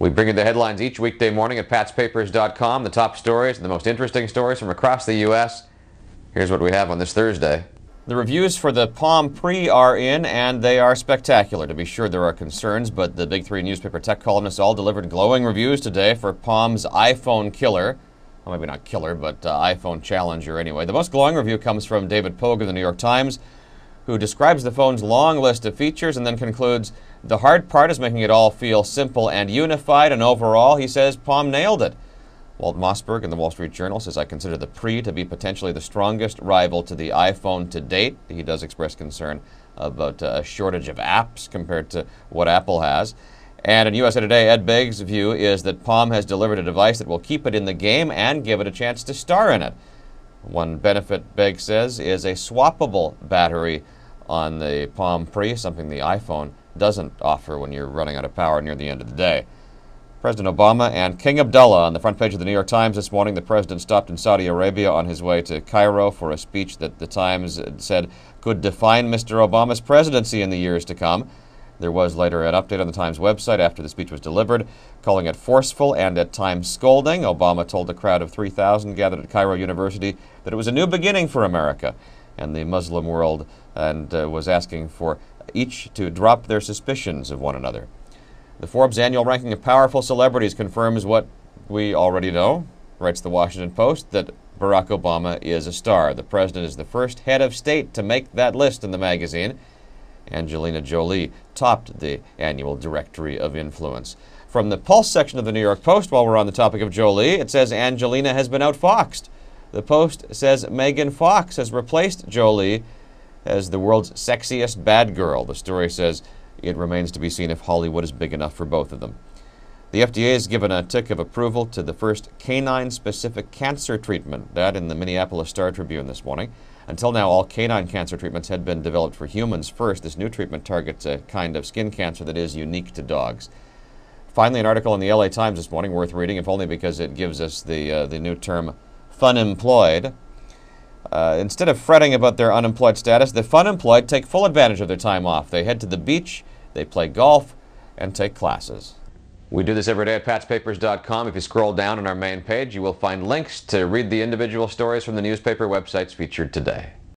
We bring you the headlines each weekday morning at patspapers.com, the top stories and the most interesting stories from across the U.S. Here's what we have on this Thursday. The reviews for the Palm Pre are in, and they are spectacular. To be sure, there are concerns, but the big three newspaper tech columnists all delivered glowing reviews today for Palm's iPhone killer. Well, maybe not killer, but iPhone challenger anyway. The most glowing review comes from David Pogue of the New York Times, who describes the phone's long list of features and then concludes, the hard part is making it all feel simple and unified, and overall, he says, Palm nailed it. Walt Mossberg in the Wall Street Journal says, I consider the Pre to be potentially the strongest rival to the iPhone to date. He does express concern about a shortage of apps compared to what Apple has. And in USA Today, Ed Begg's view is that Palm has delivered a device that will keep it in the game and give it a chance to star in it. One benefit, Begg says, is a swappable battery on the Palm Pre, something the iPhone doesn't offer when you're running out of power near the end of the day. President Obama and King Abdullah on the front page of the New York Times this morning. The president stopped in Saudi Arabia on his way to Cairo for a speech that the Times said could define Mr. Obama's presidency in the years to come. There was later an update on the Times website after the speech was delivered, calling it forceful and at times scolding. Obama told a crowd of 3,000 gathered at Cairo University that it was a new beginning for America and the Muslim world, and was asking for each to drop their suspicions of one another. The Forbes annual ranking of powerful celebrities confirms what we already know, writes the Washington Post, that Barack Obama is a star. The president is the first head of state to make that list in the magazine. Angelina Jolie topped the annual directory of influence. From the Pulse section of the New York Post, while we're on the topic of Jolie, it says Angelina has been outfoxed. The Post says Megan Fox has replaced Jolie as the world's sexiest bad girl. The story says it remains to be seen if Hollywood is big enough for both of them. The FDA has given a tick of approval to the first canine-specific cancer treatment. That in the Minneapolis Star-Tribune this morning. Until now, all canine cancer treatments had been developed for humans first. This new treatment targets a kind of skin cancer that is unique to dogs. Finally, an article in the LA Times this morning worth reading, if only because it gives us the new term funemployed. Instead of fretting about their unemployed status, the funemployed take full advantage of their time off. They head to the beach, they play golf, and take classes. We do this every day at patspapers.com. If you scroll down on our main page, you will find links to read the individual stories from the newspaper websites featured today.